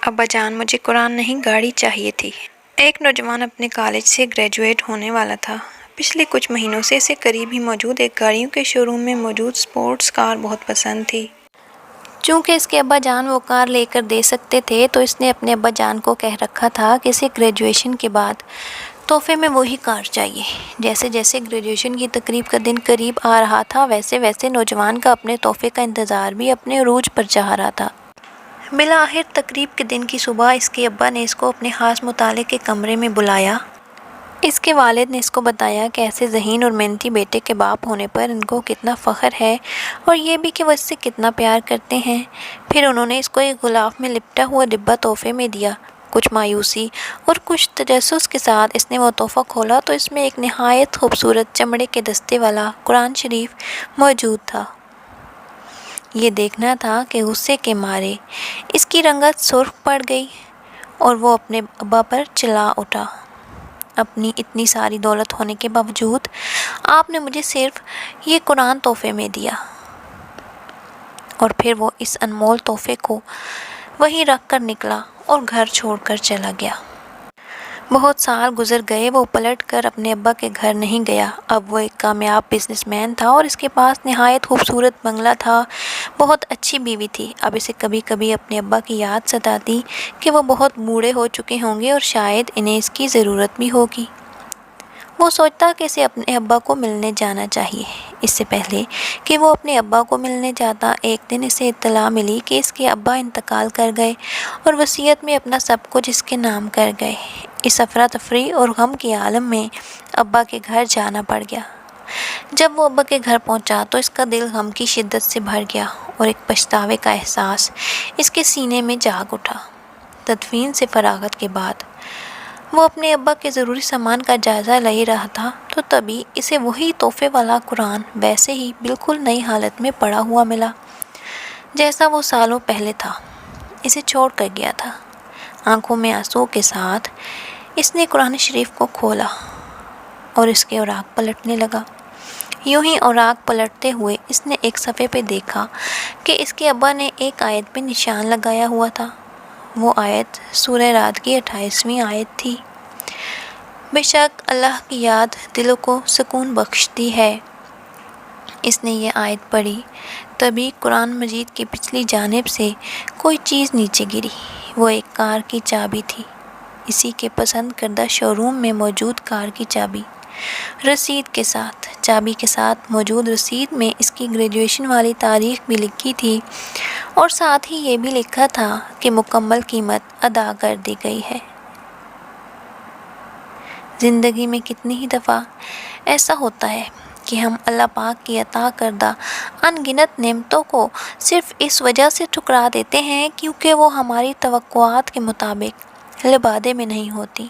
ابا جان، مجھے قرآن نہیں گاڑی چاہیے تھی۔ ایک نوجوان اپنے کالج سے گریجویٹ ہونے والا تھا۔ پچھلے کچھ مہینوں سے اسے قریب ہی موجود ایک گاڑیوں کے شو روم میں موجود سپورٹس کار بہت پسند تھی۔ چونکہ اس کے ابا جان وہ کار لے کر دے سکتے تھے تو اس نے اپنے ابا جان کو کہہ رکھا تھا کہ اسے گریجویشن کے بعد تحفے میں وہی کار چاہیے۔ جیسے جیسے گریجویشن کی تقریب کا دن قریب آ رہا تھا ویسے ویسے نوجوان کا اپنے تحفے کا انتظار بھی اپنے عروج پر جا رہا تھا۔ بالآخر تقریب کے دن کی صبح اس کے ابا نے اس کو اپنے خاص مطالعے کے کمرے میں بلایا۔ اس کے والد نے اس کو بتایا کہ ایسے ذہین اور محنتی بیٹے کے باپ ہونے پر ان کو کتنا فخر ہے اور یہ بھی کہ وہ اس سے کتنا پیار کرتے ہیں۔ پھر انہوں نے اس کو ایک غلاف میں لپٹا ہوا ڈبہ تحفے میں دیا۔ کچھ مایوسی اور کچھ تجسس کے ساتھ اس نے وہ تحفہ کھولا تو اس میں ایک نہایت خوبصورت چمڑے کے دستے والا قرآن شریف موجود تھا۔ یہ دیکھنا تھا کہ غصے کے مارے اس کی رنگت سرخ پڑ گئی اور وہ اپنے ابا پر چلا اٹھا۔ اپنی اتنی ساری دولت ہونے کے باوجود آپ نے مجھے صرف یہ قرآن تحفے میں دیا۔ اور پھر وہ اس انمول تحفے کو وہیں رکھ کر نکلا اور گھر چھوڑ کر چلا گیا۔ بہت سال گزر گئے، وہ پلٹ کر اپنے ابا کے گھر نہیں گیا۔ اب وہ ایک کامیاب بزنس مین تھا اور اس کے پاس نہایت خوبصورت بنگلہ تھا، بہت اچھی بیوی تھی۔ اب اسے کبھی کبھی اپنے ابا کی یاد ستاتی کہ وہ بہت بوڑھے ہو چکے ہوں گے اور شاید انہیں اس کی ضرورت بھی ہوگی۔ وہ سوچتا کہ اسے اپنے ابا کو ملنے جانا چاہیے۔ اس سے پہلے کہ وہ اپنے ابا کو ملنے جاتا، ایک دن اسے اطلاع ملی کہ اس کے ابا انتقال کر گئے اور وصیت میں اپنا سب کچھ اس کے نام کر گئے۔ اس افراتفری اور غم کے عالم میں ابا کے گھر جانا پڑ گیا۔ جب وہ ابا کے گھر پہنچا تو اس کا دل غم کی شدت سے بھر گیا اور ایک پچھتاوے کا احساس اس کے سینے میں جاگ اٹھا۔ تدفین سے فراغت کے بعد وہ اپنے ابا کے ضروری سامان کا جائزہ لے رہا تھا تو تبھی اسے وہی تحفے والا قرآن ویسے ہی بالکل نئی حالت میں پڑا ہوا ملا جیسا وہ سالوں پہلے تھا، اسے چھوڑ کر گیا تھا۔ آنکھوں میں آنسو کے ساتھ اس نے قرآن شریف کو کھولا اور اس کے اوراق پلٹنے لگا۔ یوں ہی اوراق پلٹتے ہوئے اس نے ایک صفحے پہ دیکھا کہ اس کے ابا نے ایک آیت پہ نشان لگایا ہوا تھا۔ وہ آیت سورہ رعد کی 28ویں آیت تھی۔ بے شک اللہ کی یاد دلوں کو سکون بخشتی ہے۔ اس نے یہ آیت پڑھی، تبھی قرآن مجید کی پچھلی جانب سے کوئی چیز نیچے گری۔ وہ ایک کار کی چابی تھی، اسی کے پسند کردہ شو روم میں موجود کار کی چابی، رسید کے ساتھ۔ چابی کے ساتھ موجود رسید میں اس کی گریجویشن والی تاریخ بھی لکھی تھی اور ساتھ ہی یہ بھی لکھا تھا کہ مکمل قیمت ادا کر دی گئی ہے۔ زندگی میں کتنی ہی دفعہ ایسا ہوتا ہے کہ ہم اللہ پاک کی عطا کردہ ان گنت نعمتوں کو صرف اس وجہ سے ٹھکرا دیتے ہیں کیونکہ وہ ہماری توقعات کے مطابق لبادے میں نہیں ہوتی۔